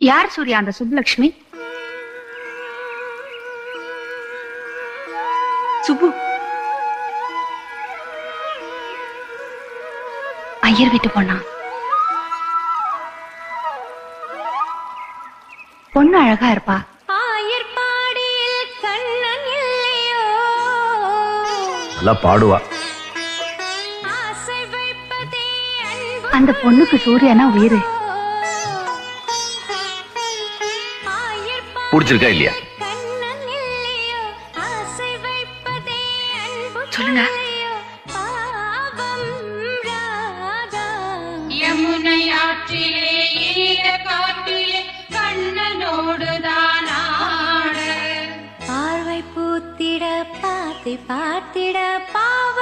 யார் சூர்யா அந்த சுப்புலட்சுமி? சுப்பு ஐயர் வீட்டு பொண்ணா? பொண்ணு அழகா இருப்பா. நல்லா பாடுவா. அந்த பொண்ணுக்கு சூர்யானா உயிரு. பிடிச்சிருக்கா இல்லையா? சொல்லுங்க. யமுனை ஆற்றிலே ஈர காட்டிலே கண்ணனோடுதான் ஆட பார்வை பூத்திட பார்த்திட பாவ